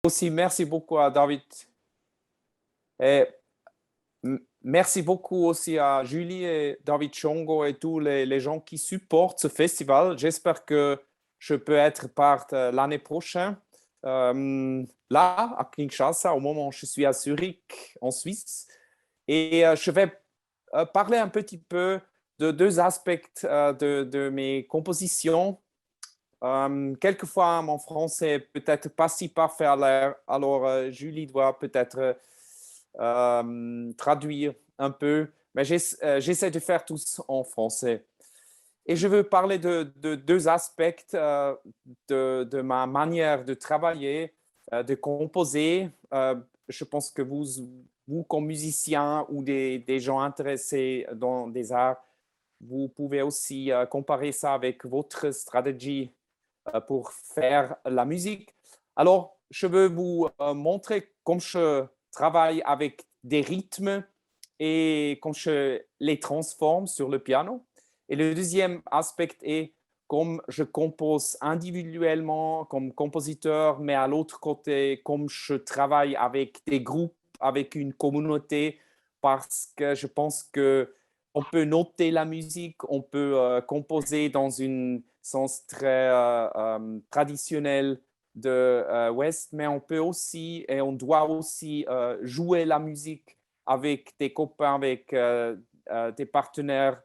Aussi, merci beaucoup à David. Et merci beaucoup aussi à Julie et David Chongo et tous les gens qui supportent ce festival. J'espère que je peux être part l'année prochaine. Là, à Kinshasa, au moment où je suis à Zurich, en Suisse. Et je vais parler un petit peu de deux aspects de mes compositions. Quelquefois, mon français peut-être pas si parfait, alors Julie doit peut-être traduire un peu, mais j'essaie de faire tous en français. Et je veux parler de deux aspects de ma manière de travailler, de composer. Je pense que vous comme musicien ou des gens intéressés dans des arts, vous pouvez aussi comparer ça avec votre stratégie pour faire la musique. Alors, je veux vous montrer comment je travaille avec des rythmes et comment je les transforme sur le piano. Et le deuxième aspect est comme je compose individuellement comme compositeur, mais à l'autre côté, comme je travaille avec des groupes, avec une communauté, parce que je pense que on peut noter la musique, on peut composer dans un sens très traditionnel de West, mais on peut aussi et on doit aussi jouer la musique avec des copains, avec des partenaires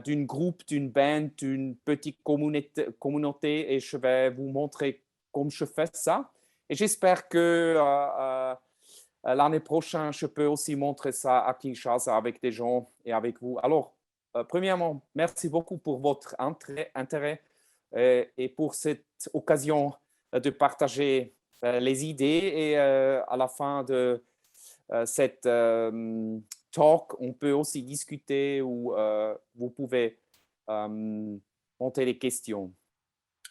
d'une groupe, d'une band, d'une petite communauté, et je vais vous montrer comment je fais ça. Et j'espère que l'année prochaine, je peux aussi montrer ça à Kinshasa avec des gens et avec vous. Alors, premièrement, merci beaucoup pour votre intérêt et pour cette occasion de partager les idées. Et à la fin de cette talk, on peut aussi discuter ou vous pouvez monter des questions,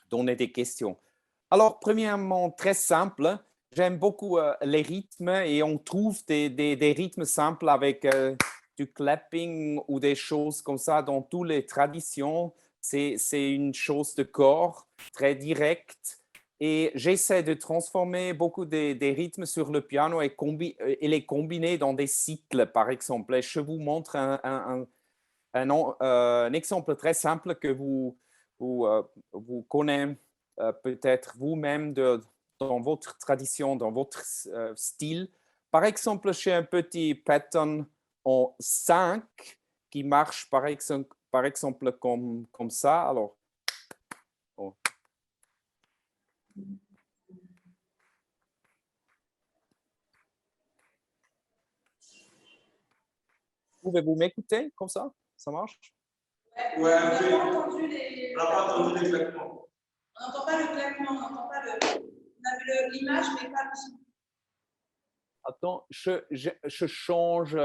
donner des questions. Alors, premièrement, très simple, j'aime beaucoup les rythmes et on trouve des rythmes simples avec du clapping ou des choses comme ça dans toutes les traditions. C'est une chose de corps très directe et j'essaie de transformer beaucoup des rythmes sur le piano et les combiner dans des cycles, par exemple. Et je vous montre un exemple très simple que vous connaissez peut-être vous-même dans votre tradition, dans votre style. Par exemple, j'ai un petit pattern en 5 qui marche par exemple comme ça. Alors, oh. Pouvez-vous m'écouter comme ça? Ça marche? Ouais, on n'a pas entendu les. On n'a pas entendu les claquements. On n'entend pas le claquement, on n'entend pas le. On avait l'image, mais pas le son. Attends, je change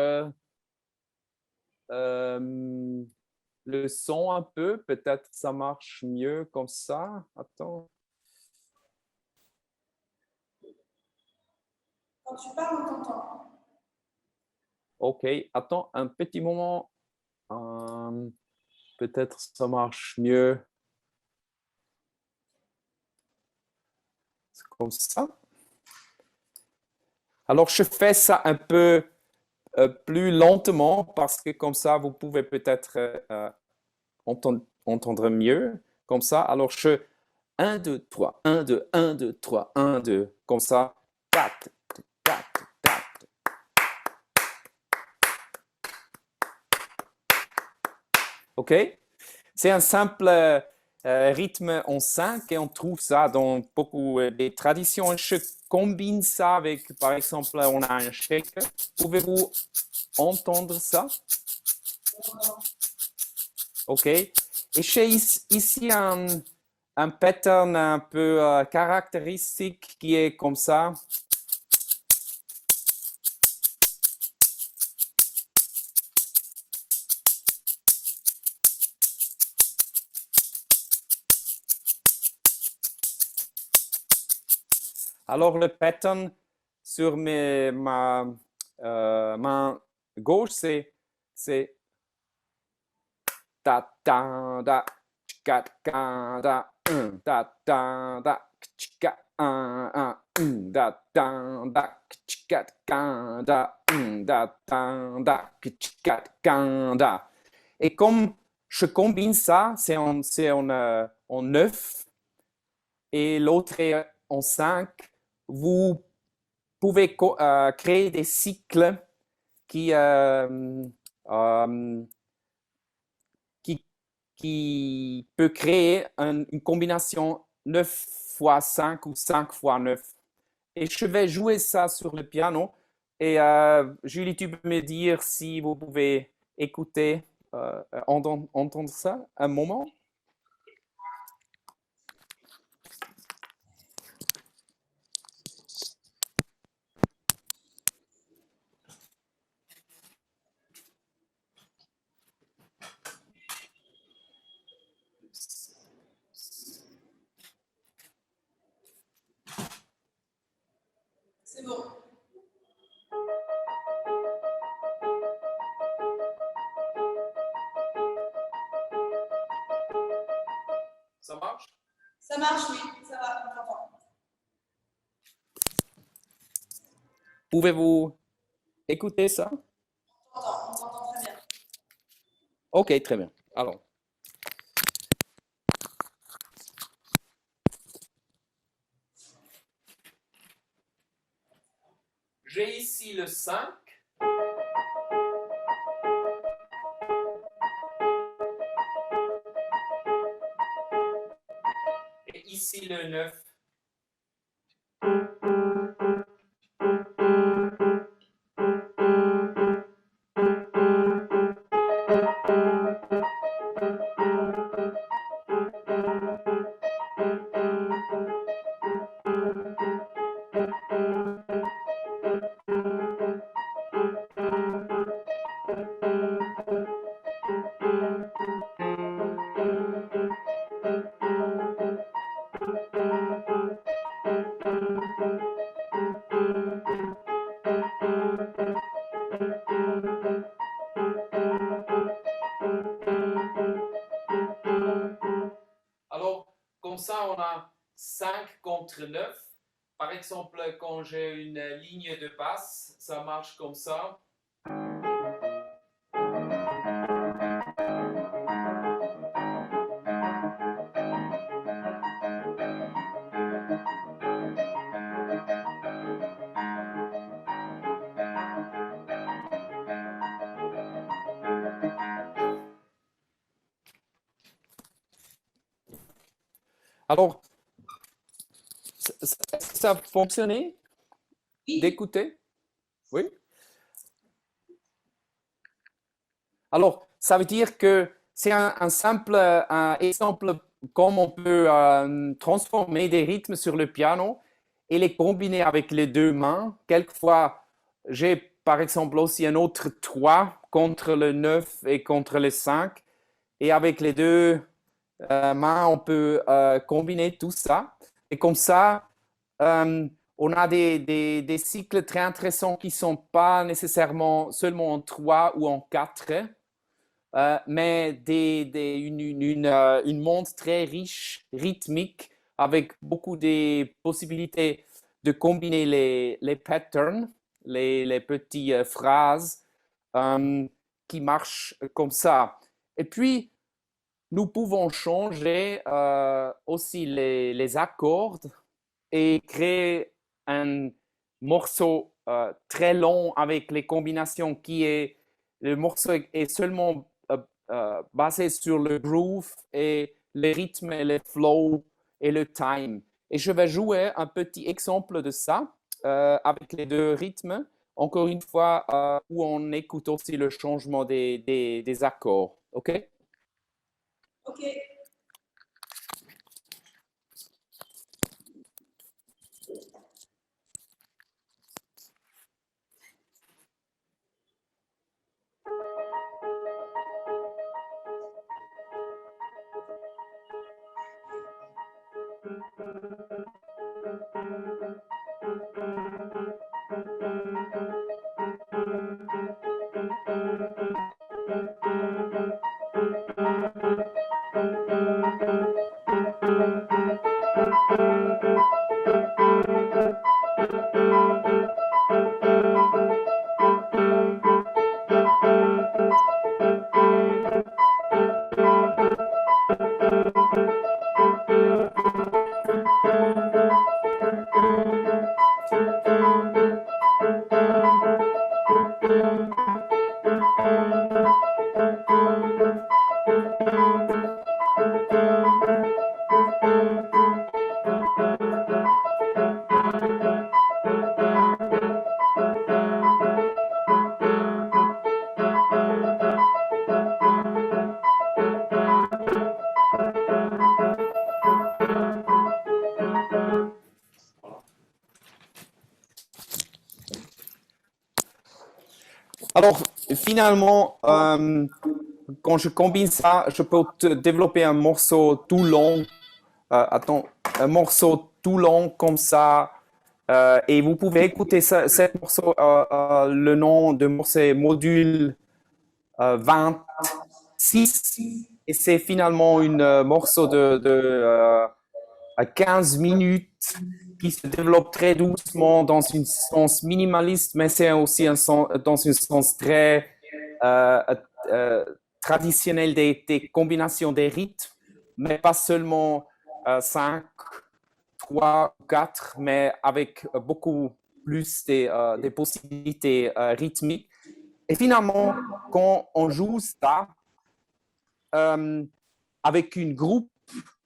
le son un peu. Peut-être ça marche mieux comme ça. Attends. Quand tu parles, on t'entend. OK, attends un petit moment. Peut-être ça marche mieux. C'est comme ça. Alors, je fais ça un peu plus lentement parce que comme ça, vous pouvez peut-être entendre mieux. Comme ça. Alors, je 1, 2, 3, 1, 2, 1, 2, 3, 1, 2. Comme ça. Tac, tac, tac. OK? C'est un simple rythme en 5 et on trouve ça dans beaucoup des traditions. Je combine ça avec, par exemple, on a un shaker. Pouvez-vous entendre ça? OK. Et j'ai ici un pattern un peu caractéristique qui est comme ça. Alors, le pattern sur ma main gauche, c'est ta ta da ka da da da da da ka 1 1 da, dan, da, tchikat, kan, da, da, dan, da, tchikat, kan, da. Et comme je combine ça, en 9 et l'autre est en 5, vous pouvez créer des cycles qui, euh, qui, qui peut créer une combinaison 9 fois 5 ou 5 fois 9. Et je vais jouer ça sur le piano. Et Julie, tu peux me dire si vous pouvez écouter, entendre ça un moment? C'est bon. Ça marche? Ça marche, oui, ça va, on t'entend. Pouvez-vous écouter ça? On t'entend très bien. Ok, très bien. Alors. J'ai ici le 5. Et ici le 9. Alors, comme ça, on a 5 contre 9. Par exemple, quand j'ai une ligne de basse, ça marche comme ça. Alors, ça a fonctionné d'écouter? Oui. Alors, ça veut dire que c'est un simple exemple comme on peut transformer des rythmes sur le piano et les combiner avec les deux mains. Quelquefois, j'ai par exemple aussi un autre 3 contre le 9 et contre le 5. Et avec les deux mains, on peut combiner tout ça. Et comme ça, on a des cycles très intéressants qui ne sont pas nécessairement seulement en 3 ou en 4, mais une monde très riche, rythmique, avec beaucoup de possibilités de combiner les patterns, les petites phrases qui marchent comme ça. Et puis, nous pouvons changer aussi les accords et créer un morceau très long avec les combinations qui est le morceau est seulement basé sur le groove et le rythme et le flow et le time. Et je vais jouer un petit exemple de ça avec les deux rythmes, encore une fois, où on écoute aussi le changement des accords. OK? Ok. Alors, finalement, quand je combine ça, je peux développer un morceau tout long. Un morceau tout long comme ça. Et vous pouvez écouter ce morceau. Le nom de morceau est module 26. Et c'est finalement un morceau à 15 minutes qui se développe très doucement dans un sens minimaliste, mais c'est aussi dans un sens très traditionnel des combinations des rythmes, mais pas seulement 5, 3, 4, mais avec beaucoup plus des possibilités rythmiques. Et finalement, quand on joue ça avec une groupe,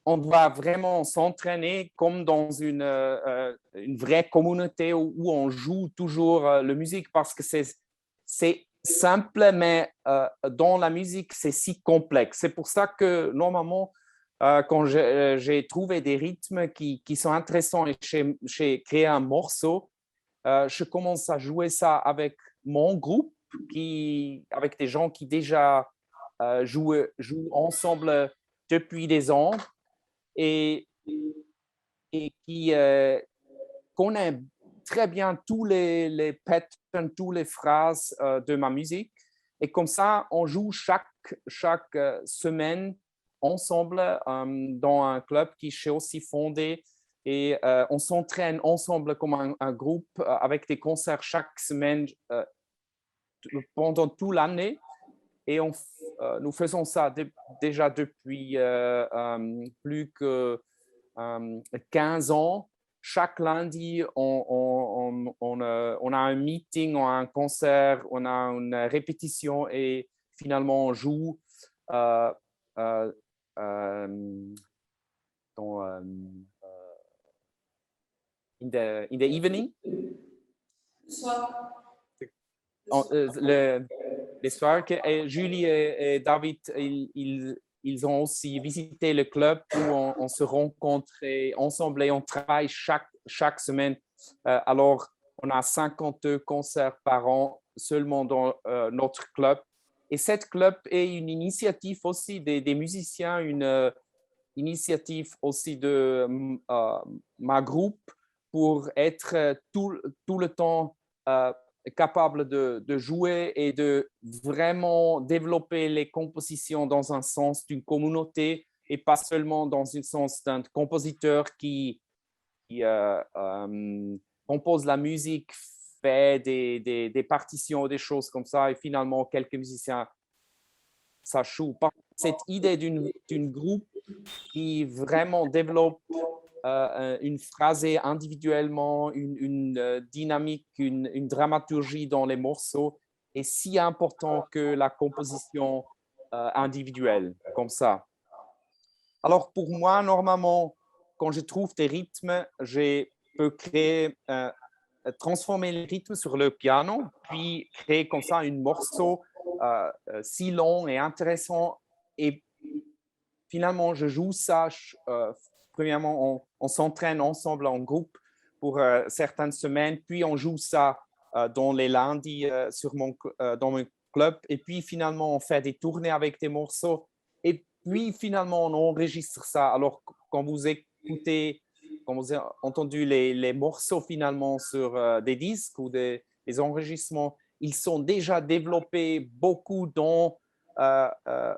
on doit vraiment s'entraîner comme dans une vraie communauté où on joue toujours la musique parce que c'est simple, mais dans la musique, c'est si complexe. C'est pour ça que normalement, quand j'ai trouvé des rythmes qui sont intéressants et j'ai créé un morceau, je commence à jouer ça avec mon groupe, avec des gens qui déjà jouent ensemble depuis des ans et, et qui connaît très bien tous les patterns, toutes les phrases de ma musique. Et comme ça, on joue chaque semaine ensemble dans un club qui j'ai aussi fondé. Et on s'entraîne ensemble comme un groupe avec des concerts chaque semaine pendant toute l'année. Et nous faisons ça déjà depuis plus que 15 ans. Chaque lundi, on a un meeting, on a un concert, on a une répétition et finalement on joue euh, euh, dans, in the evening. Soit. Les soirs que Julie et David, ils ont aussi visité le club où on se rencontre ensemble et on travaille chaque semaine. Alors, on a 52 concerts par an seulement dans notre club. Et cette club est une initiative aussi des musiciens, une initiative aussi de ma groupe pour être tout le temps capable de jouer et de vraiment développer les compositions dans un sens d'une communauté et pas seulement dans un sens d'un compositeur qui compose la musique, fait des partitions, des choses comme ça, et finalement quelques musiciens ça joue. Cette idée d'une groupe qui vraiment développe une phrasé individuellement, une dynamique, une dramaturgie dans les morceaux est si important que la composition individuelle, comme ça. Alors pour moi, normalement, quand je trouve des rythmes, je peux créer, transformer les rythmes sur le piano, puis créer comme ça un morceau si long et intéressant. Et finalement, je joue ça. Premièrement, on s'entraîne ensemble en groupe pour certaines semaines, puis on joue ça dans les lundis dans mon club. Et puis finalement, on fait des tournées avec des morceaux. Et puis finalement, on enregistre ça. Alors, quand vous écoutez, quand vous avez entendu les morceaux finalement sur des disques ou des enregistrements, ils sont déjà développés beaucoup dans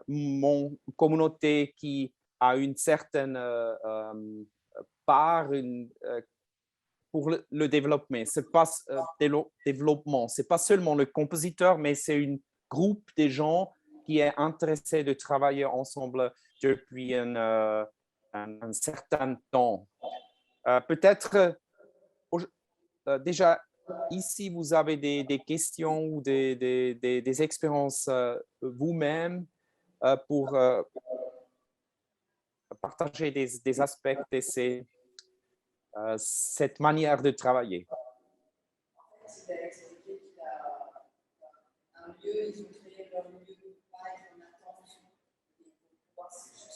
mon communauté qui a une certaine part pour le développement. C'est pas développement, c'est pas seulement le compositeur, mais c'est un groupe de gens qui est intéressé de travailler ensemble depuis un certain temps. Peut-être déjà, ici, vous avez des questions ou des expériences vous-même pour partager des aspects de cette manière de travailler. C'est Alex Riquet qui a un lieu, ils ont créé leur lieu de travail en attente et pour pouvoir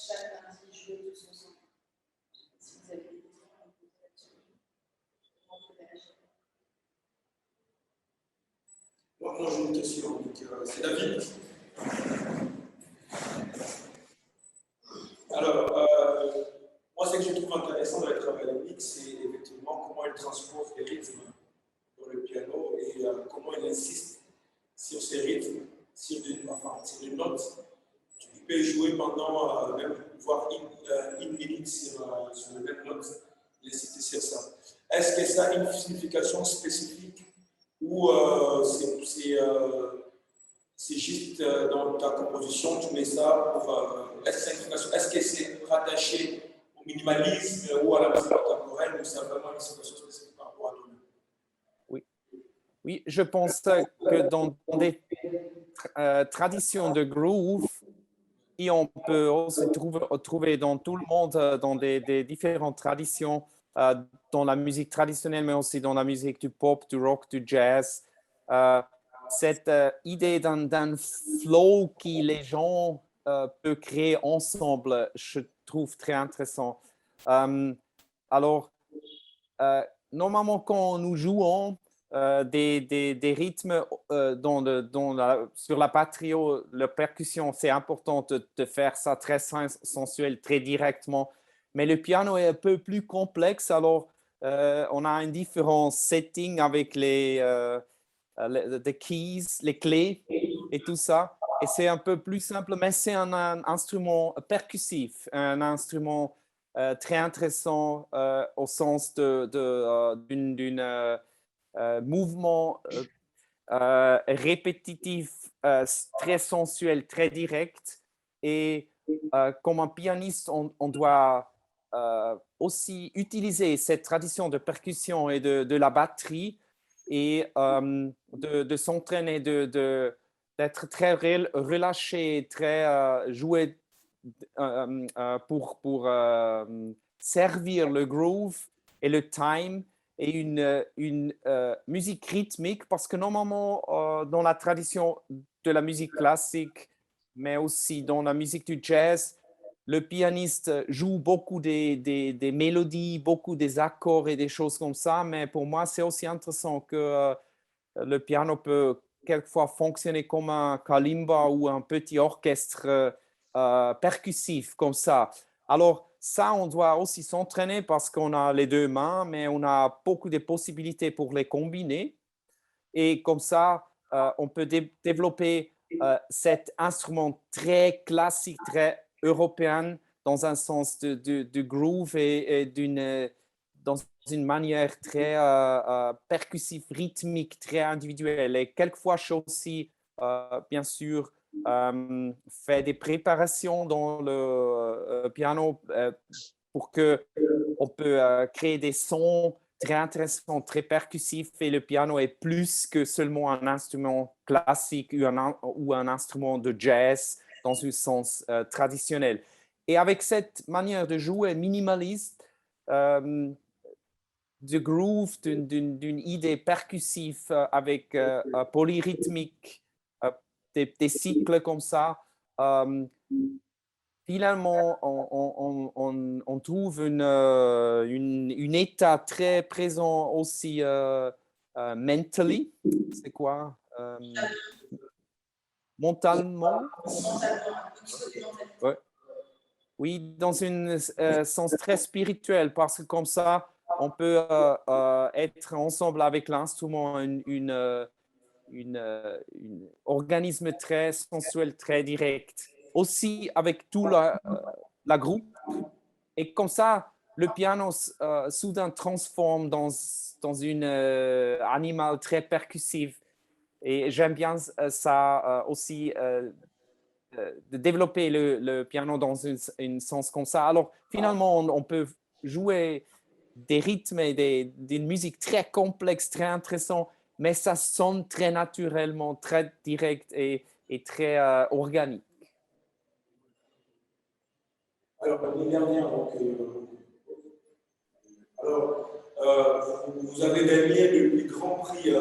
chaque lundi jouer tous ensemble. Si vous avez des questions, on peut là-dessus. Comment vous réagissez? Moi, j'ai une question. C'est David. Alors, moi, ce que je trouve intéressant dans les travailleurs, c'est effectivement comment il transpose les rythmes dans le piano et comment il insiste sur ces rythmes, sur des notes. Tu peux jouer pendant même voire une minute sur la même note, il insiste sur ça. Est-ce que ça a une signification spécifique ou c'est juste dans ta composition, tu mets ça pour. Est-ce que c'est rattaché au minimalisme ou à la musique contemporaine ou c'est vraiment une situation spécifique par rapport à toi-même? Oui, je pense que dans des traditions de groove, et on peut aussi trouver dans tout le monde, dans des différentes traditions, dans la musique traditionnelle, mais aussi dans la musique du pop, du rock, du jazz. Cette idée d'un flow qui les gens peuvent créer ensemble, je trouve très intéressant. Alors, normalement, quand nous jouons des rythmes sur la batterie, la percussion, c'est important de faire ça très sensuel, très directement. Mais le piano est un peu plus complexe, alors on a un différent setting avec les keys, les clés et tout ça. Et c'est un peu plus simple, mais c'est un instrument percussif, un instrument très intéressant au sens d'un mouvement répétitif, très sensuel, très direct. Et comme un pianiste, on doit aussi utiliser cette tradition de percussion et de la batterie et de s'entraîner, d'être très relâché, très joué pour servir le groove et le time et une musique rythmique parce que normalement, dans la tradition de la musique classique, mais aussi dans la musique du jazz, le pianiste joue beaucoup des mélodies, beaucoup des accords et des choses comme ça, mais pour moi, c'est aussi intéressant que le piano peut quelquefois fonctionner comme un kalimba ou un petit orchestre percussif comme ça. Alors, ça, on doit aussi s'entraîner parce qu'on a les deux mains, mais on a beaucoup de possibilités pour les combiner. Et comme ça, on peut développer cet instrument très classique, très européen, dans un sens de groove et dans une manière très percussive, rythmique, très individuelle. Et quelquefois, je suis aussi, bien sûr, fait des préparations dans le piano pour que on peut créer des sons très intéressants, très percussifs et le piano est plus que seulement un instrument classique ou un instrument de jazz dans un sens traditionnel. Et avec cette manière de jouer minimaliste, de groove, d'une idée percussive avec polyrythmique, des cycles comme ça, finalement, on trouve une état très présent aussi mentally. C'est quoi? Mentalement? Ouais. Oui, dans un sens très spirituel, parce que comme ça, on peut être ensemble avec l'instrument, un organisme très sensuel, très direct. Aussi avec tout la groupe. Et comme ça, le piano soudain transforme dans une animal très percussif. Et j'aime bien ça aussi, de développer le piano dans un sens comme ça. Alors, finalement, on peut jouer des rythmes et d'une musique très complexe, très intéressante, mais ça sonne très naturellement, très direct et très organique. Alors, l'année dernière, donc, vous avez gagné le plus grand prix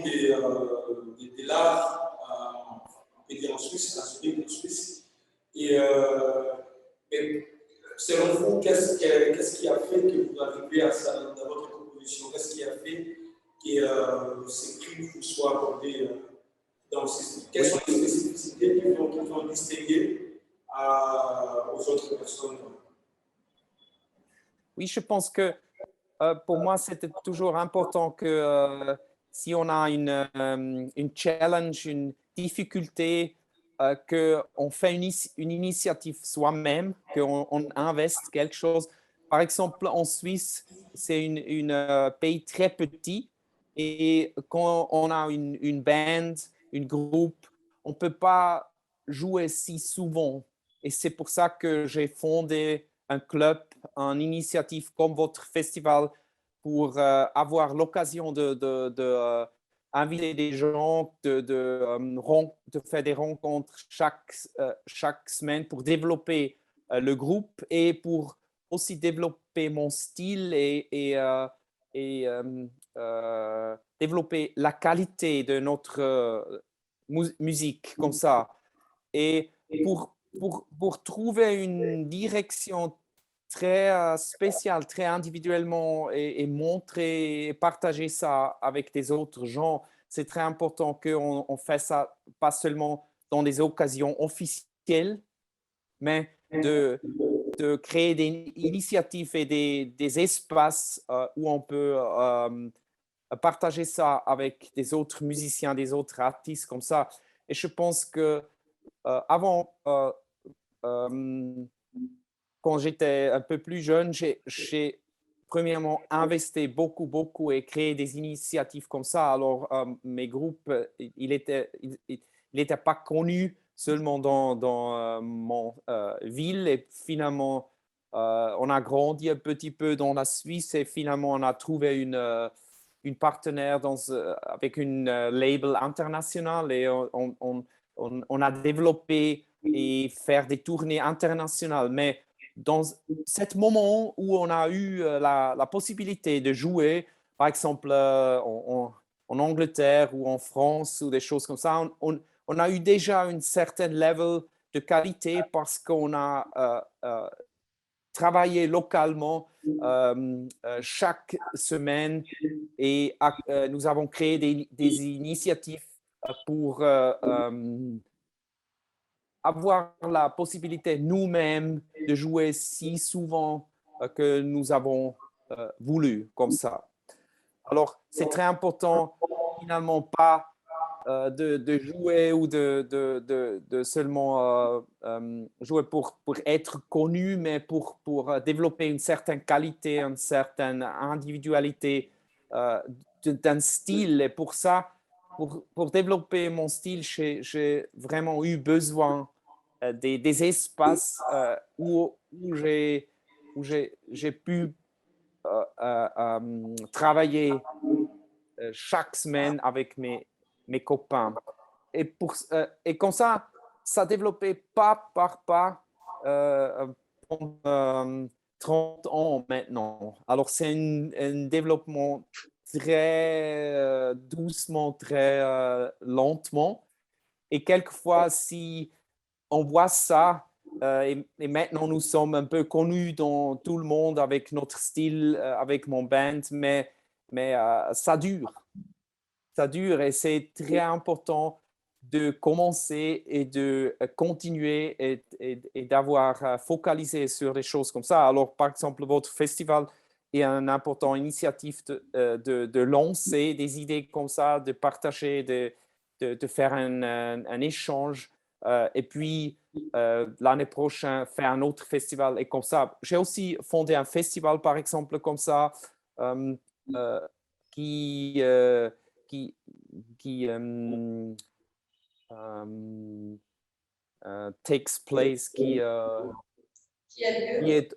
des LAR en Suisse, à Zurich en Suisse. Et selon vous, qu'est-ce qui a fait que vous arrivez à ça dans votre composition? Qu'est-ce qui a fait que ces prix vous soient accordés dans ces... Quelles sont les spécificités qui vont distinguer aux autres personnes? Oui, je pense que pour moi, c'était toujours important que si on a une challenge, une difficulté, qu'on fait une initiative soi-même, qu'on investe quelque chose. Par exemple, en Suisse, c'est un pays très petit et quand on a une band, une groupe, on ne peut pas jouer si souvent. Et c'est pour ça que j'ai fondé un club, une initiative comme votre festival pour avoir l'occasion de inviter des gens, de faire des rencontres chaque semaine pour développer le groupe et pour aussi développer mon style et développer la qualité de notre musique comme ça. Et pour trouver une direction très spéciale, très individuellement et montrer et partager ça avec des autres gens, c'est très important qu'on fait ça pas seulement dans des occasions officielles, mais de créer des initiatives et des espaces où on peut partager ça avec des autres musiciens, des autres artistes comme ça. Et je pense que avant, quand j'étais un peu plus jeune, j'ai premièrement investi beaucoup et créé des initiatives comme ça. Alors, mes groupes, il était pas connu seulement dans mon ville. Et finalement, on a grandi un petit peu dans la Suisse et finalement, on a trouvé une partenaire avec une label international et on a développé et faire des tournées internationales. Mais dans ce moment où on a eu la possibilité de jouer, par exemple en Angleterre ou en France ou des choses comme ça, on a eu déjà un certain level de qualité parce qu'on a travaillé localement chaque semaine et nous avons créé des initiatives pour avoir la possibilité nous-mêmes de jouer si souvent que nous avons voulu comme ça. Alors, c'est très important, finalement, pas de jouer ou de seulement jouer pour être connu, mais pour développer une certaine qualité, une certaine individualité d'un style. Et pour ça, pour développer mon style, j'ai vraiment eu besoin des espaces où j'ai pu travailler chaque semaine avec mes copains. Et comme ça développait pas par pas pendant 30 ans maintenant. Alors, c'est un développement très doucement, très lentement. Et quelquefois, si on voit ça, et maintenant nous sommes un peu connus dans tout le monde avec notre style, avec mon band, mais ça dure et c'est très important de commencer et de continuer et d'avoir focalisé sur des choses comme ça. Alors, par exemple, votre festival est une importante initiative de lancer des idées comme ça, de partager, de faire un échange. Et puis, l'année prochaine, faire un autre festival et comme ça. J'ai aussi fondé un festival, par exemple, comme ça, euh, euh, qui, euh, qui, qui takes place, Qui a lieu? qui est,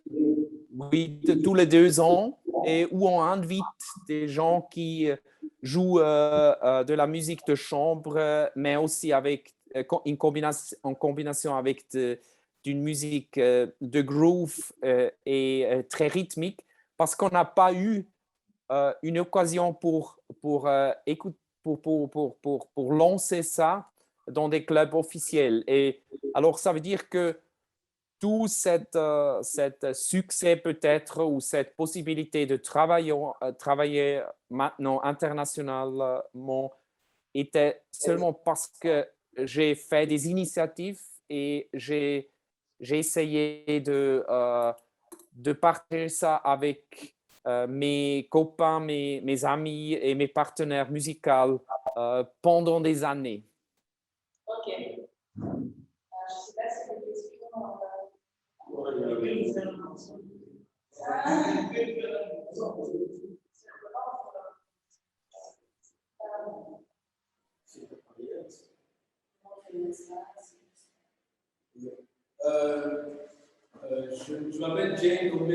oui, tous les 2 ans, et où on invite des gens qui jouent de la musique de chambre, mais aussi avec en combination avec d'une musique de groove et très rythmique, parce qu'on n'a pas eu une occasion écouter, pour lancer ça dans des clubs officiels. Et alors, ça veut dire que tout cet succès peut-être ou cette possibilité de travailler maintenant internationalement était seulement parce que j'ai fait des initiatives et j'ai essayé de partager ça avec mes copains, mes amis et mes partenaires musicaux pendant des années. Ok. Je ne sais pas si les questions. Je m'appelle Jane Gombe.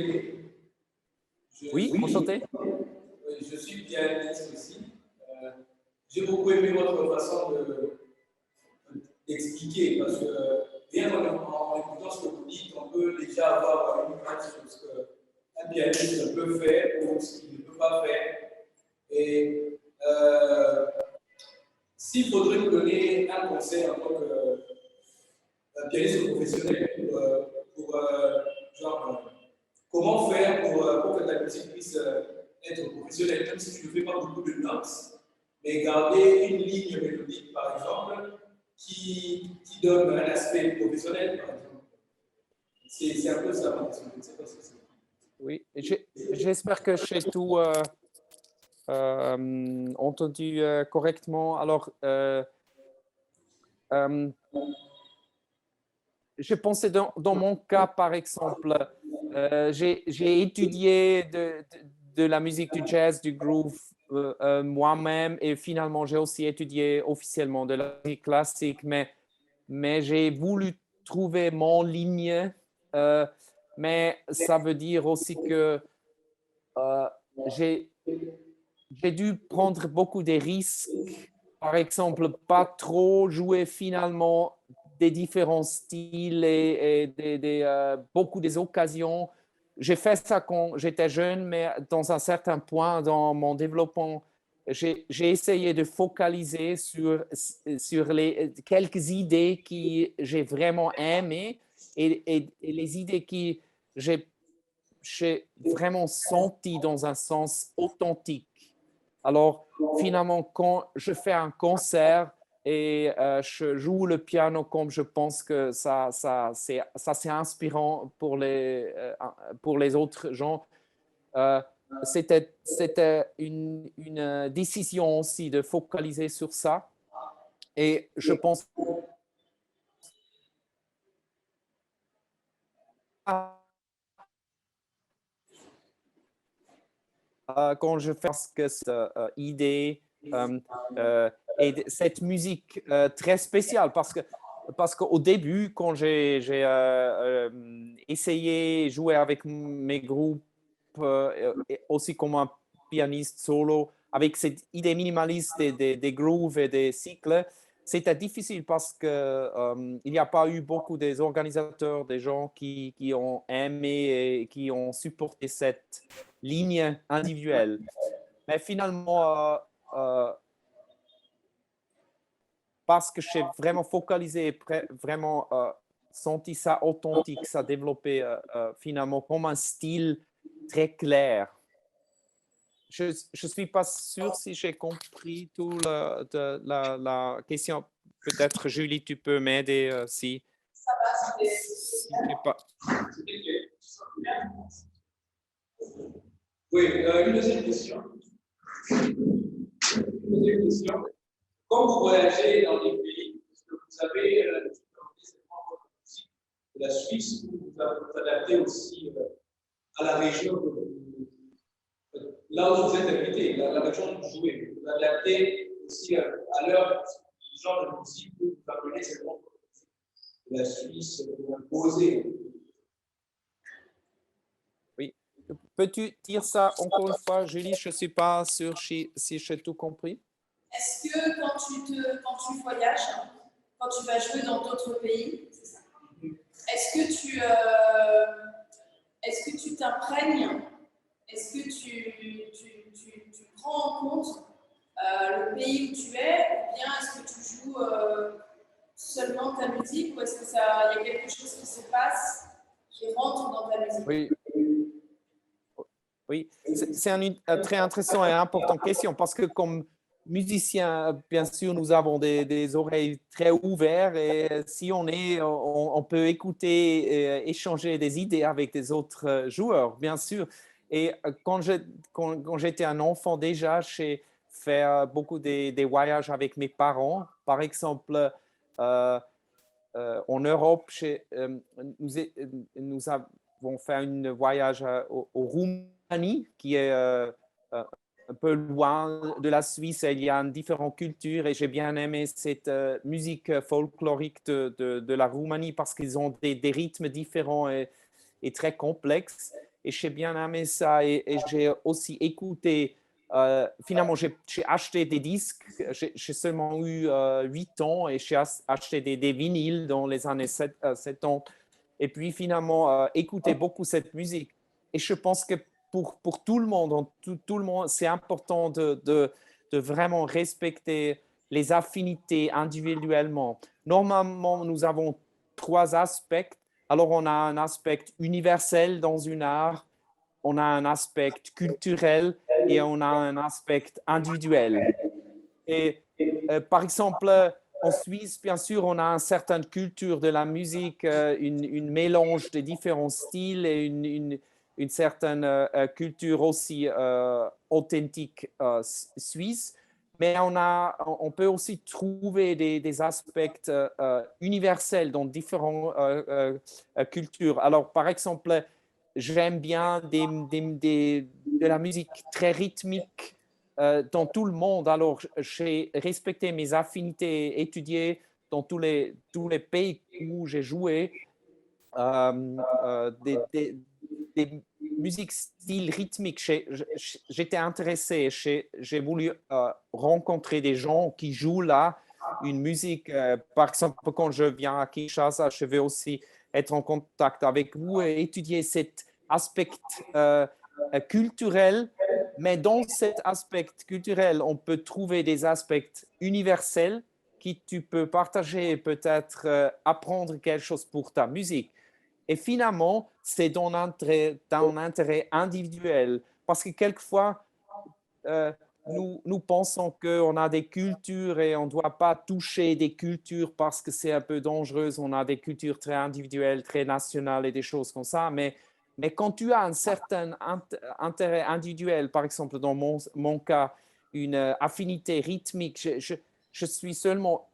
Oui, enchanté. Je suis pianiste aussi. J'ai beaucoup aimé votre façon d'expliquer parce que bien en écoutant ce que vous dites, on peut déjà avoir une image sur ce qu'un pianiste peut faire ou ce qu'il ne peut pas faire. Et s'il faudrait vous donner un conseil en tant que pianiste professionnel genre, comment faire pour que ta musique puisse être professionnelle, même si tu ne fais pas beaucoup de notes, mais garder une ligne mélodique, par exemple, qui donne un aspect professionnel, par exemple. C'est un peu ça, ma question. Je ne sais pas si c'est. Oui, j'espère que j'ai tout entendu correctement. Alors, je pensais dans mon cas, par exemple, j'ai étudié de la musique du jazz, du groove moi-même, et finalement, j'ai aussi étudié officiellement de la musique classique, mais j'ai voulu trouver mon ligne, mais ça veut dire aussi que euh, j'ai dû prendre beaucoup de risques. Par exemple, pas trop jouer finalement des différents styles et beaucoup des occasions. J'ai fait ça quand j'étais jeune, mais dans un certain point dans mon développement, j'ai essayé de focaliser sur les quelques idées que j'ai vraiment aimées et les idées que j'ai vraiment senti dans un sens authentique. Alors, finalement, quand je fais un concert et je joue le piano comme je pense que c'est inspirant pour les autres gens, c'était une décision aussi de focaliser sur ça. Et je pense quand je fais cette idée et cette musique très spéciale parce qu'au début, quand j'ai essayé de jouer avec mes groupes, aussi comme un pianiste solo, avec cette idée minimaliste des grooves et des cycles, c'était difficile parce qu'il n'y a pas eu beaucoup des organisateurs, des gens qui ont aimé et qui ont supporté cette ligne individuelle. Mais finalement, parce que j'ai vraiment focalisé et vraiment senti ça authentique, ça développé finalement comme un style très clair. Je ne suis pas sûr si j'ai compris tout la question. Peut-être, Julie, tu peux m'aider si. Ça va, Si j'ai pas. Oui, une deuxième question. Quand vous voyagez dans des pays, est-ce que vous avez de la Suisse, vous vous adaptez aussi à la région là où vous êtes invité, la région où vous jouez. Vous adaptez aussi à l'heure du genre de musique que vous appelez cette de la Suisse, vous imposez. peux-tu dire ça encore une fois, Julie? Je ne suis pas sûr si j'ai tout compris. Est-ce que quand tu voyages, quand tu vas jouer dans d'autres pays, est-ce que tu t'imprègnes, est-ce que tu prends en compte le pays où tu es, ou bien est-ce que tu joues seulement ta musique, ou est-ce que il y a quelque chose qui se passe qui rentre dans ta musique? Oui, oui. C'est une très intéressante et importante question parce que comme musicien, bien sûr, nous avons des oreilles très ouvertes et si on peut écouter et échanger des idées avec des autres joueurs, bien sûr. Et quand j'étais un enfant déjà, j'ai fait beaucoup des voyages avec mes parents. Par exemple, euh, en Europe, nous avons fait un voyage au Roumanie, qui est un peu loin de la Suisse. Il y a différentes cultures et j'ai bien aimé cette musique folklorique de la Roumanie parce qu'ils ont des rythmes différents et très complexes. Et j'ai bien aimé ça et j'ai aussi écouté finalement, j'ai acheté des disques. J'ai seulement eu 8 ans et j'ai acheté des vinyles dans les années 70. Et puis finalement, écouter beaucoup cette musique. Et je pense que pour tout le monde, tout le monde, c'est important de vraiment respecter les affinités individuellement. Normalement, nous avons 3 aspects. Alors, on a un aspect universel dans une art, on a un aspect culturel et on a un aspect individuel. Et par exemple, en Suisse, bien sûr, on a une certaine culture de la musique, une mélange de différents styles et une certaine culture aussi authentique suisse. Mais on peut aussi trouver des aspects universels dans différentes cultures. Alors, par exemple, j'aime bien de la musique très rythmique dans tout le monde. Alors, j'ai respecté mes affinités étudiées dans tous les pays où j'ai joué. Des musiques style rythmique. J'étais intéressé, j'ai voulu rencontrer des gens qui jouent là une musique. Par exemple, quand je viens à Kinshasa, je vais aussi être en contact avec vous et étudier cet aspect culturel. Mais dans cet aspect culturel, on peut trouver des aspects universels qui tu peux partager et peut-être apprendre quelque chose pour ta musique. Et finalement, c'est ton intérêt individuel. Parce que quelquefois, nous pensons qu'on a des cultures et on ne doit pas toucher des cultures parce que c'est un peu dangereux. On a des cultures très individuelles, très nationales et des choses comme ça. Mais quand tu as un certain intérêt individuel, par exemple, dans mon cas, une affinité rythmique, je suis simplement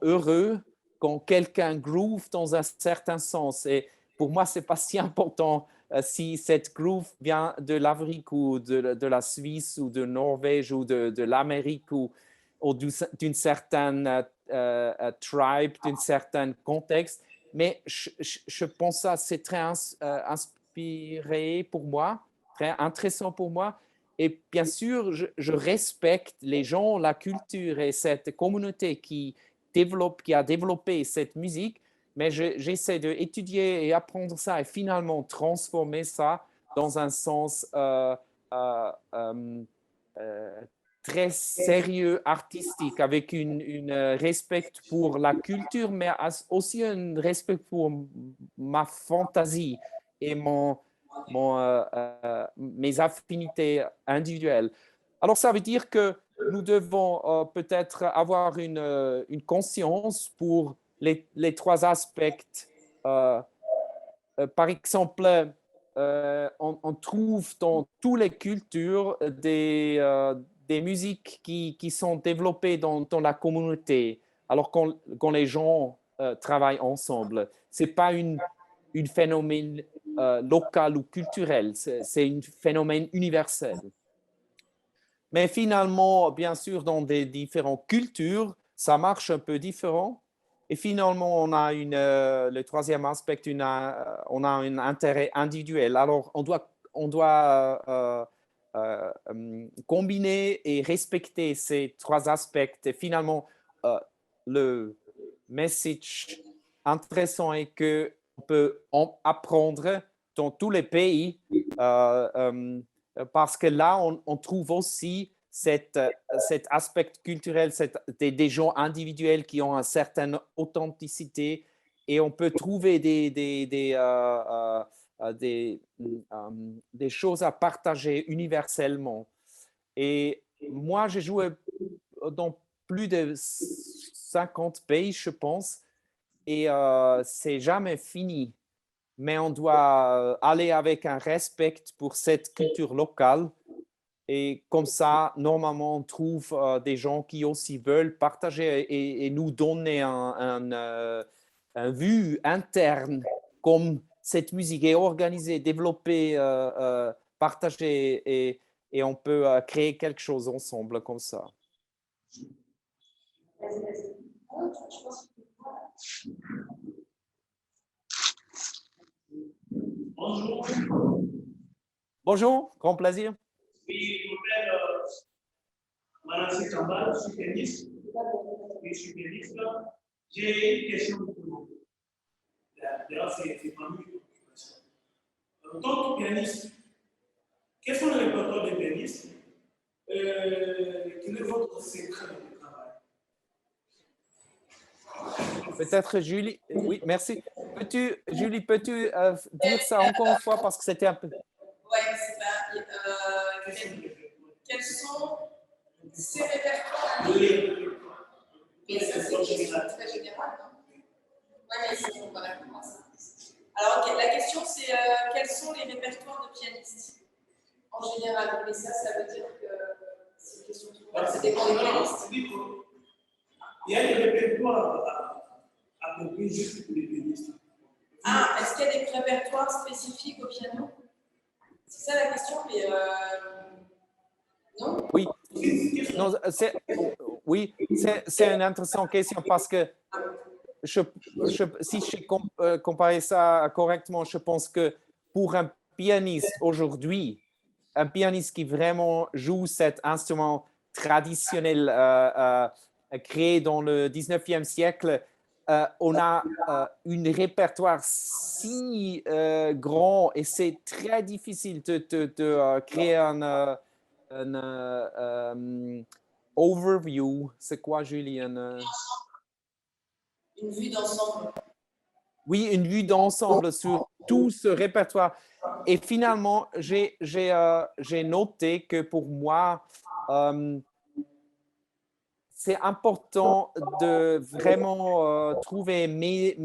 heureux quand quelqu'un groove dans un certain sens. Et pour moi, ce n'est pas si important si cette groove vient de l'Afrique ou de la Suisse ou de Norvège ou de l'Amérique ou d'une certaine tribe, d'un certain contexte. Mais je pense que c'est très inspiré pour moi, très intéressant pour moi. Et bien sûr, je respecte les gens, la culture et cette communauté qui a développé cette musique, mais j'essaie d'étudier et apprendre ça et finalement transformer ça dans un sens euh, très sérieux artistique, avec une respect pour la culture, mais aussi un respect pour ma fantaisie et mes affinités individuelles. Alors, ça veut dire que nous devons peut-être avoir une conscience pour les 3 aspects. Euh, Par exemple, on trouve dans toutes les cultures des musiques qui sont développées dans la communauté, alors quand les gens travaillent ensemble. Ce n'est pas un phénomène local ou culturel, c'est un phénomène universel. Mais finalement, bien sûr, dans des différentes cultures, ça marche un peu différent. Et finalement, on a le troisième aspect, on a un intérêt individuel. Alors, on doit combiner et respecter ces trois aspects. Et finalement, le message intéressant est qu'on peut apprendre dans tous les pays parce que là, on trouve aussi cet aspect culturel, des gens individuels qui ont une certaine authenticité et on peut trouver des choses à partager universellement. Et moi, j'ai joué dans plus de 50 pays, je pense, et c'est jamais fini. Mais on doit aller avec un respect pour cette culture locale. Et comme ça, normalement, on trouve des gens qui aussi veulent partager et nous donner un vue interne, comme cette musique est organisée, développée, partagée, et on peut créer quelque chose ensemble comme ça. Bonjour. Bonjour, grand plaisir. Oui, je m'appelle Manasseh Kambal, je suis pianiste. Je suis pianiste. J'ai une question pour vous. D'ailleurs, c'est pas mieux. En tant que pianiste, quels sont les répertoires des pianistes? Quel est votre secret de travail? Peut-être Julie, oui, merci. Julie, peux-tu dire ça encore une fois parce que c'était un peu... Oui, c'est ça. Quels sont ces répertoires? Et ça, c'est une question très générale. Oui, mais il faut pas répondre à ça. Alors, la question, c'est quels sont les répertoires de pianistes en général? Mais ça veut dire que c'est une question qui ça dépend des pianistes. Il y a des répertoires à compris juste pour les pianistes. Ah, est-ce qu'il y a des répertoires spécifiques au piano? C'est ça la question, mais non? Oui, non, oui, c'est une intéressante question parce que si je compare ça correctement, je pense que pour un pianiste aujourd'hui, un pianiste qui vraiment joue cet instrument traditionnel créé dans le 19e siècle, on a un répertoire si grand et c'est très difficile de créer un overview. C'est quoi, Julie? Une vue d'ensemble. Oui, une vue d'ensemble sur tout ce répertoire. Et finalement, j'ai noté que pour moi, c'est important de vraiment trouver mes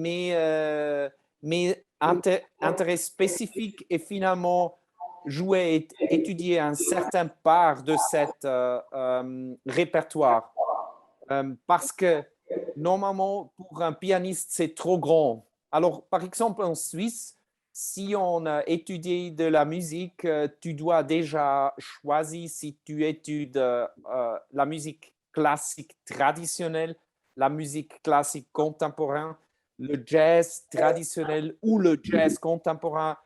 intérêts spécifiques et finalement jouer et étudier un certain part de cet répertoire. Parce que normalement, pour un pianiste, c'est trop grand. Alors, par exemple, en Suisse, si on étudie de la musique, tu dois déjà choisir si tu études la musique classique traditionnelle, la musique classique contemporaine, le jazz traditionnel ou le jazz contemporain,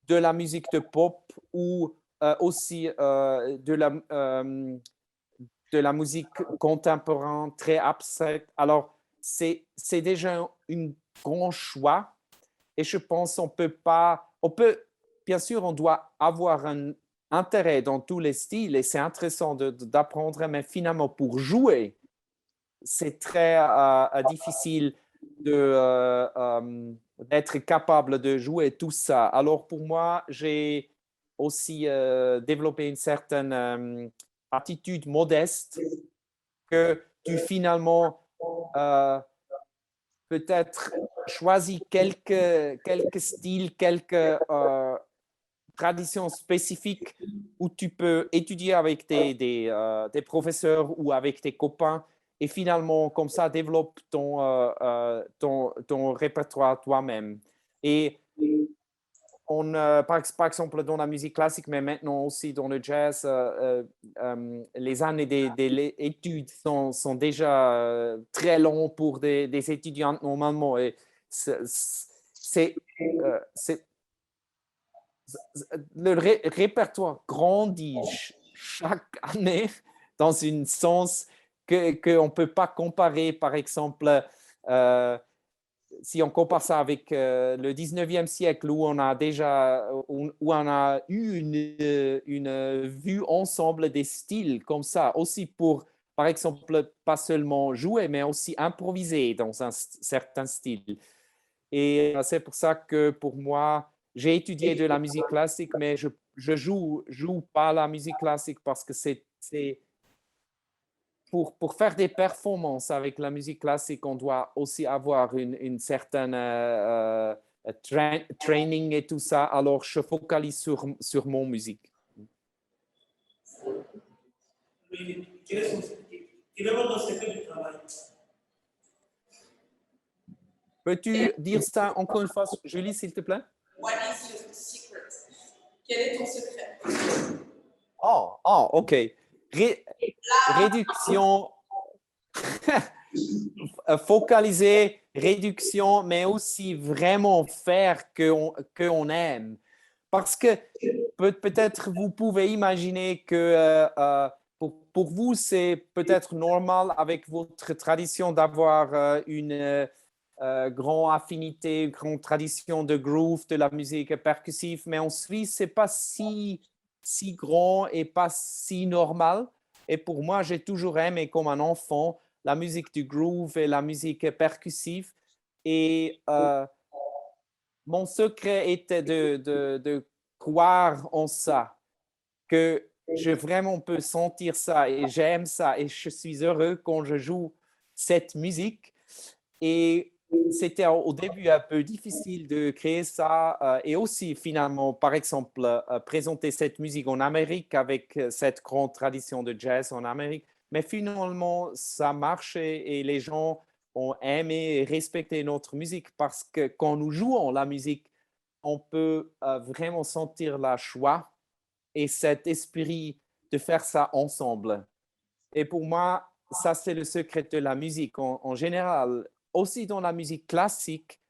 de la musique de pop ou aussi de la musique contemporaine très abstraite. Alors, c'est déjà un grand choix et je pense qu'on peut, bien sûr, on doit avoir un intérêt dans tous les styles et c'est intéressant d'apprendre, mais finalement, pour jouer, c'est très difficile d'être capable de jouer tout ça. Alors, pour moi, j'ai aussi développé une certaine attitude modeste que tu finalement peut-être choisis quelques styles, quelques traditions spécifiques où tu peux étudier avec des professeurs ou avec tes copains et finalement, comme ça, développe ton répertoire toi-même. Et par exemple, dans la musique classique, mais maintenant aussi dans le jazz, les années des études sont déjà très longues pour des étudiants normalement. Et le répertoire grandit chaque année dans un sens qu'on ne peut pas comparer. Par exemple, si on compare ça avec le 19e siècle où on a déjà où on a eu une vue ensemble des styles comme ça, aussi pour, par exemple, pas seulement jouer, mais aussi improviser dans un certain style. Et c'est pour ça que pour moi, j'ai étudié de la musique classique, mais je joue pas la musique classique parce que c'est pour faire des performances avec la musique classique, on doit aussi avoir une certaine training et tout ça. Alors, je focalise sur mon musique. Mais quel est votre secret du travail? Peux-tu dire ça encore une fois, Julie, s'il te plaît? What is your secret? Quel est ton secret? Oh, OK. Réduction, focaliser, réduction, mais aussi vraiment faire qu'on aime. Parce que peut-être vous pouvez imaginer que pour vous, c'est peut-être normal avec votre tradition d'avoir une grande affinité, une grande tradition de groove, de la musique percussive, mais en Suisse, ce n'est pas si grand et pas si normal. Et pour moi, j'ai toujours aimé comme un enfant la musique du groove et la musique percussive. Et mon secret était de croire en ça, que je vraiment peux sentir ça et j'aime ça et je suis heureux quand je joue cette musique. Et c'était au début un peu difficile de créer ça et aussi finalement, par exemple, présenter cette musique en Amérique avec cette grande tradition de jazz en Amérique. Mais finalement, ça marchait et les gens ont aimé et respecté notre musique parce que quand nous jouons la musique, on peut vraiment sentir la joie et cet esprit de faire ça ensemble. Et pour moi, ça, c'est le secret de la musique en général. Aussi dans la musique classique,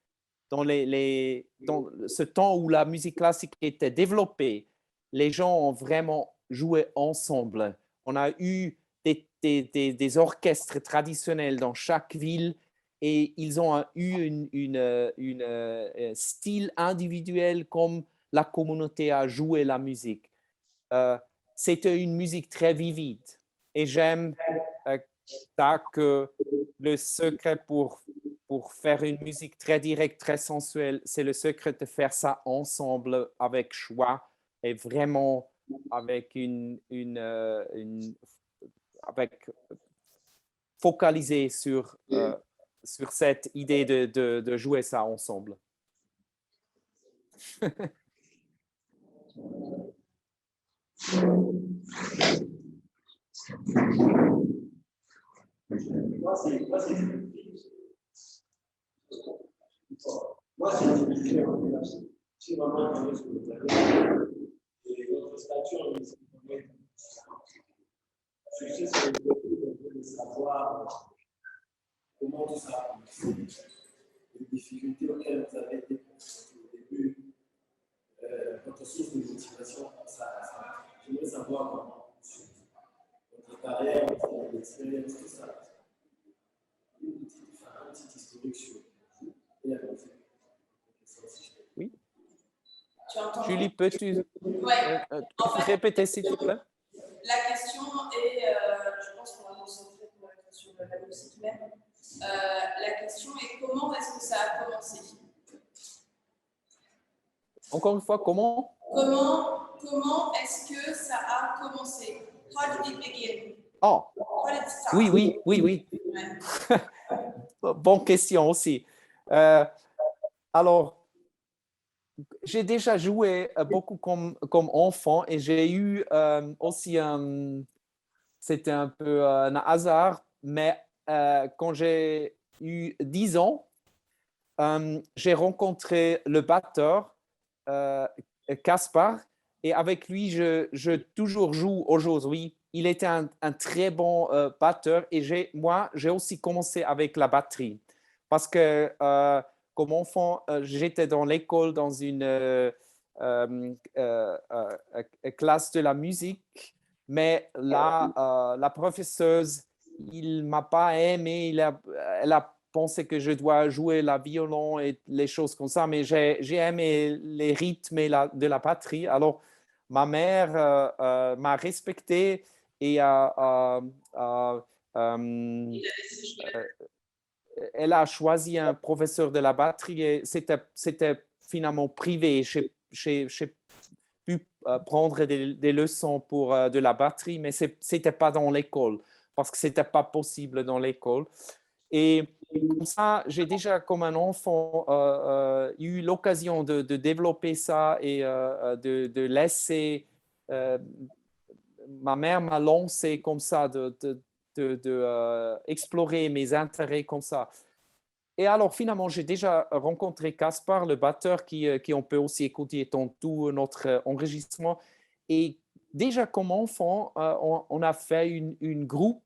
dans ce temps où la musique classique était développée, les gens ont vraiment joué ensemble. On a eu des orchestres traditionnels dans chaque ville et ils ont eu une style individuel comme la communauté a joué la musique. C'était une musique très vivide et j'aime ça que le secret pour faire une musique très directe, très sensuelle, c'est le secret de faire ça ensemble avec choix et vraiment avec avec focaliser sur cette idée de jouer ça ensemble. Moi, c'est si vraiment un ce que vous avez et votre stature, succès, c'est de savoir comment tout ça les difficultés auxquelles vous avez été confrontés au début, votre source de motivation, j'aimerais savoir comment votre carrière, votre expérience, tout ça. Une petite historique sur vous et la musique. Oui. Julie, peux-tu répéter s'il te plaît? La question est, je pense qu'on va concentrer sur la musique même. La question est comment est-ce que ça a commencé? Encore une fois, comment? Comment est-ce que ça a commencé? How did it begin? Oh, How did it start? oui. Ouais. Bonne question aussi. Alors, j'ai déjà joué beaucoup comme enfant et j'ai eu aussi c'était un peu un hasard, mais quand j'ai eu 10 ans, j'ai rencontré le batteur, Caspar, et avec lui, je toujours joue aujourd'hui. Il était un très bon batteur et moi, j'ai aussi commencé avec la batterie parce que comme enfant, j'étais dans l'école dans classe de la musique, mais là, la professeuse, il ne m'a pas aimé, elle a pensé que je dois jouer la violon et les choses comme ça, mais j'ai aimé les rythmes de la batterie. Alors, ma mère m'a respecté et elle a choisi un professeur de la batterie et c'était finalement privé. J'ai pu prendre des leçons pour de la batterie, mais ce n'était pas dans l'école parce que ce n'était pas possible dans l'école. Et comme ça, j'ai déjà, comme un enfant, eu l'occasion de développer ça et de laisser. Ma mère m'a lancé comme ça, explorer mes intérêts comme ça. Et alors, finalement, j'ai déjà rencontré Caspar, le batteur, qui on peut aussi écouter dans tout notre enregistrement. Et déjà, comme enfant, on a fait une groupe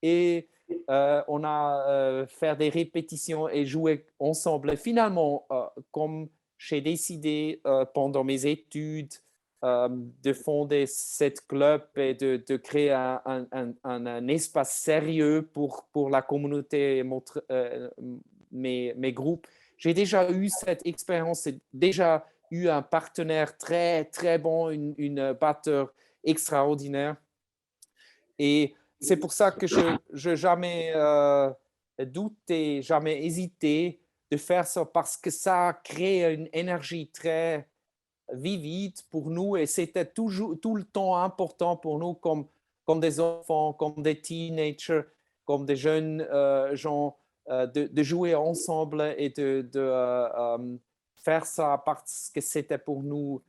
et on a fait des répétitions et joué ensemble. Et finalement, comme j'ai décidé pendant mes études de fonder cette club et de créer un espace sérieux pour la communauté, mes groupes. J'ai déjà eu cette expérience, j'ai déjà eu un partenaire très, très bon, une batteur extraordinaire. Et c'est pour ça que je n'ai jamais douté, jamais hésité de faire ça parce que ça crée une énergie très vivide pour nous et c'était toujours tout le temps important pour nous comme des enfants, comme des teenagers, comme des jeunes gens de jouer ensemble et de faire ça parce que c'était pour nous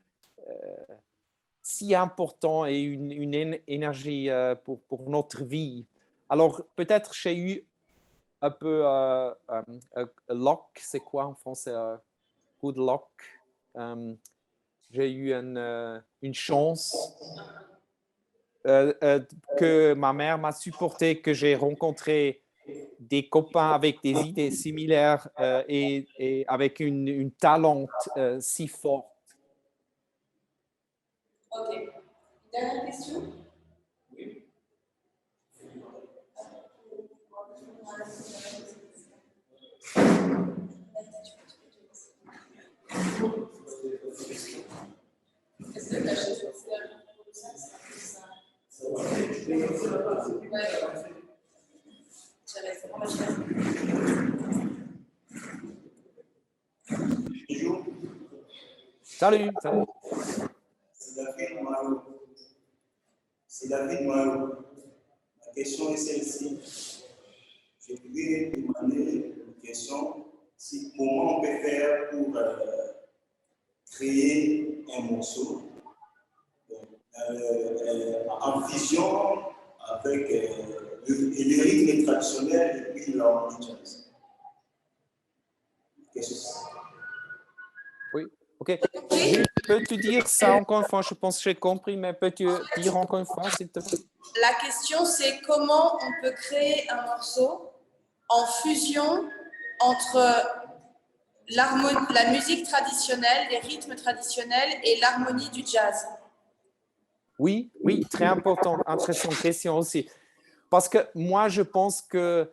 si important et une énergie pour notre vie. Alors peut-être j'ai eu un peu luck, c'est quoi en français? Good luck. J'ai eu une chance que ma mère m'a supporté, que j'ai rencontré des copains avec des idées similaires et avec une talent si fort. Ok. Dernière question. Est-ce que tu as choisi Salut, salut. C'est David Malo. La question est celle-ci. Je voudrais demander une question. Comment on peut faire pour créer un morceau en fusion avec le rythme traditionnel et puis l'harmonie jazz. Qu'est-ce que c'est? Oui, ok. Peux-tu dire ça encore une fois? Je pense que j'ai compris, mais peux-tu dire encore une fois, s'il te plaît? La question, c'est comment on peut créer un morceau en fusion entre la musique traditionnelle, les rythmes traditionnels et l'harmonie du jazz. Oui, oui, très important, intéressante question aussi. Parce que moi, je pense que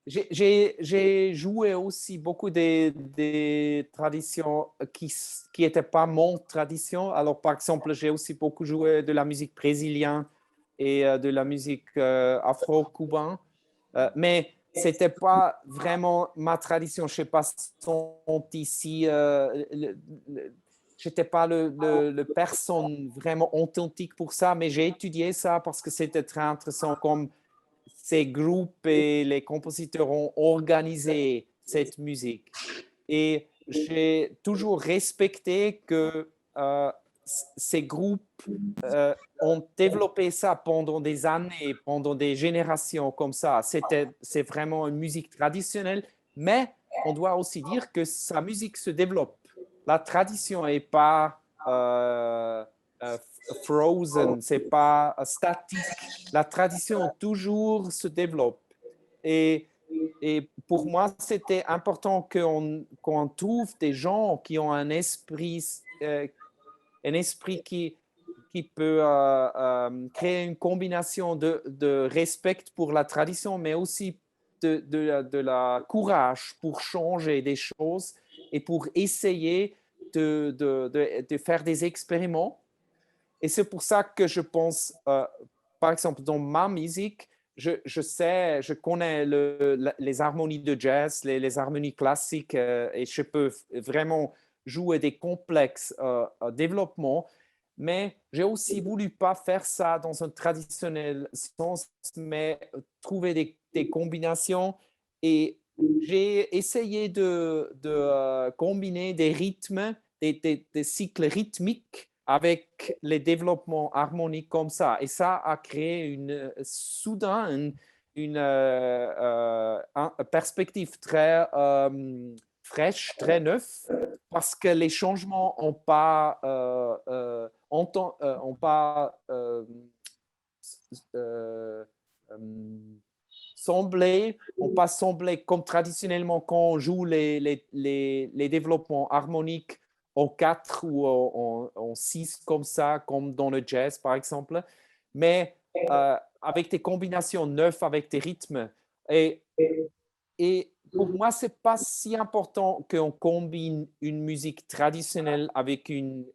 j'ai joué aussi beaucoup des traditions qui n'étaient pas mon tradition. Alors, par exemple, j'ai aussi beaucoup joué de la musique brésilienne et de la musique afro-cubaine. Mais ce n'était pas vraiment ma tradition. Je ne sais pas si sont ici. Je n'étais pas le personne vraiment authentique pour ça, mais j'ai étudié ça parce que c'était très intéressant comme ces groupes et les compositeurs ont organisé cette musique. Et j'ai toujours respecté que ces groupes ont développé ça pendant des années, pendant des générations comme ça. C'est vraiment une musique traditionnelle, mais on doit aussi dire que sa musique se développe. La tradition n'est pas frozen, c'est pas statique. La tradition toujours se développe. Et et pour moi, c'était important qu'on trouve des gens qui ont un esprit qui peut créer une combinaison de respect pour la tradition, mais aussi de la courage pour changer des choses et pour essayer de faire des expériments. Et c'est pour ça que je pense, par exemple, dans ma musique, je connais les harmonies de jazz, les harmonies classiques, et je peux vraiment jouer des complexes développements, mais j'ai aussi voulu pas faire ça dans un traditionnel sens, mais trouver des combinations, et j'ai essayé de combiner des rythmes, des cycles rythmiques avec les développements harmoniques comme ça. Et ça a créé soudain une perspective très fraîche, très neuve, parce que les changements n'ont pas, ont pas semblé comme traditionnellement quand on joue les développements harmoniques en 4 ou en 6 comme ça, comme dans le jazz par exemple, mais avec des combinations neuves, avec des rythmes. Et, et pour moi, ce n'est pas si important qu'on combine une musique traditionnelle avec une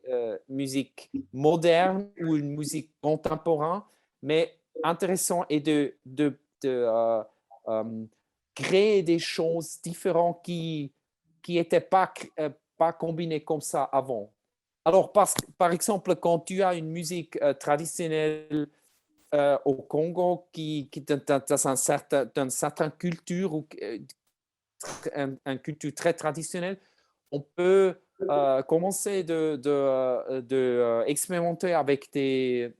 musique moderne ou une musique contemporaine, mais intéressant est de euh, créer des choses différentes qui n'étaient pas combinées comme ça avant. Alors, par exemple, quand tu as une musique traditionnelle au Congo qui dans une certaine culture ou une culture très traditionnelle, on peut commencer de expérimenter avec des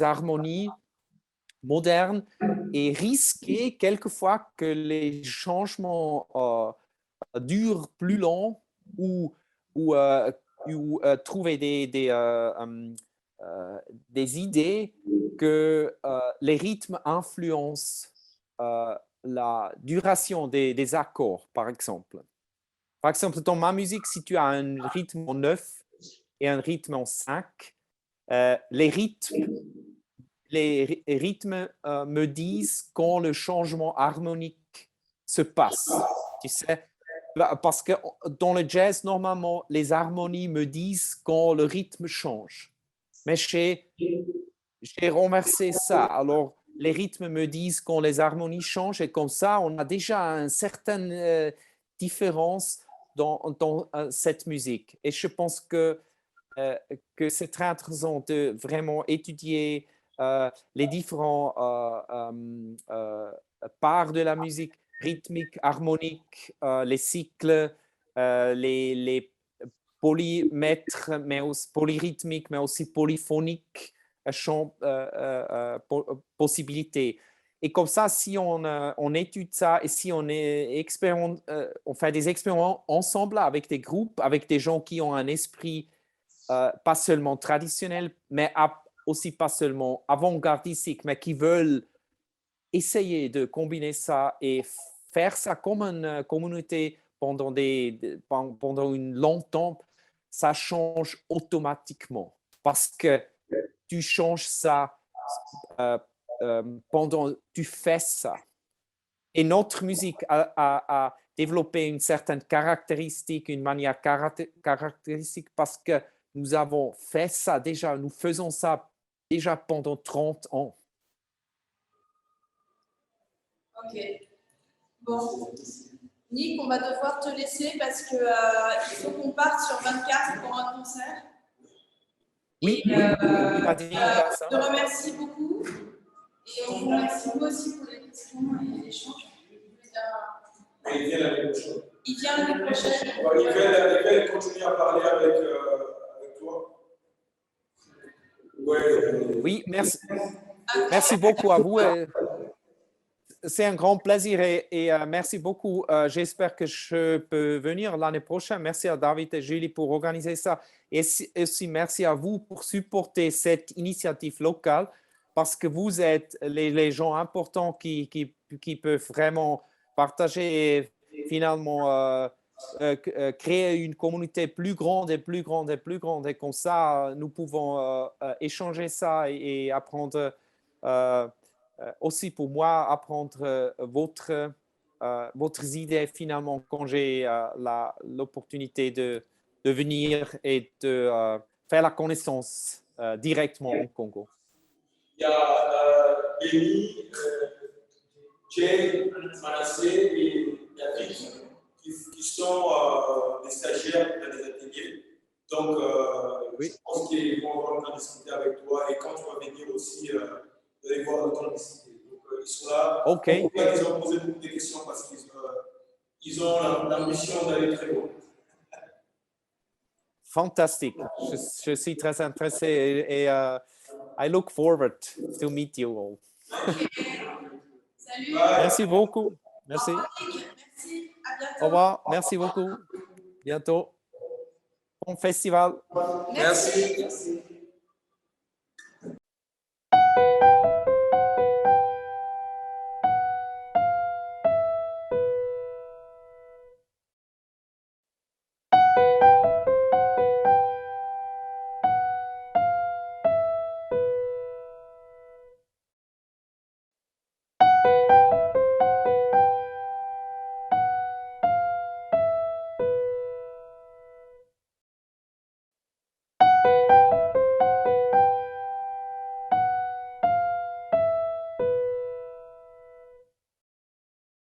harmonies modernes et risquer quelquefois que les changements durent plus long ou, euh, ou trouver des idées que les rythmes influencent la duration des accords, par exemple. Par exemple, dans ma musique, si tu as un rythme en 9 et un rythme en 5, les rythmes me disent quand le changement harmonique se passe. Tu sais, parce que dans le jazz, normalement, les harmonies me disent quand le rythme change. Mais j'ai renversé ça. Alors, les rythmes me disent quand les harmonies changent et comme ça, on a déjà une certaine différence dans cette musique. Et je pense que c'est très intéressant de vraiment étudier les différents parts de la musique, rythmique, harmonique, les cycles, les polymètres, mais aussi polyrythmiques, mais aussi polyphoniques, possibilités. Et comme ça, si on étude ça et si on fait des expériments ensemble avec des groupes, avec des gens qui ont un esprit pas seulement traditionnel, mais aussi pas seulement avant-gardistique, mais qui veulent essayer de combiner ça et faire ça comme une communauté pendant une longtemps, ça change automatiquement parce que tu changes ça pendant tu fais ça. Et notre musique a développé une certaine caractéristique, une manière caractéristique parce que nous avons fait ça déjà, nous faisons ça déjà pendant 30 ans. Ok. Bon. Nick, on va devoir te laisser parce que il faut qu'on parte sur 24 pour un concert. Oui, et, il m'a dit ça. Je te remercie beaucoup et on vous remercie vous aussi pour les questions et l'échange. Il vient l'année prochaine. Il vient l'année prochaine. Il va continuer à parler avec toi. Ouais. Oui, merci. Merci beaucoup à vous. C'est un grand plaisir et merci beaucoup. J'espère que je peux venir l'année prochaine. Merci à David et Julie pour organiser ça. Et aussi merci à vous pour supporter cette initiative locale parce que vous êtes les gens importants qui peuvent vraiment partager et finalement créer une communauté plus grande et plus grande et plus grande. Et comme ça, nous pouvons échanger ça et apprendre aussi pour moi, apprendre votre idées finalement quand j'ai l'opportunité de venir et de faire la connaissance directement au Congo. Il y a Béni, Jay, Manassé et David qui sont des stagiaires dans les ateliers. Donc, Oui. je pense qu'ils vont avoir le temps de discuter avec toi et quand tu vas venir aussi, vous allez voir le temps de discuter. Donc, ils sont là. OK. Ils ont posé beaucoup de questions parce qu'ils ont l'ambition d'aller très loin. Fantastique. Je suis très intéressé et I look forward to meet you all. Salut. Merci beaucoup. Merci. Merci. À bientôt. Au revoir. Merci beaucoup. Bientôt. Bon festival. Merci.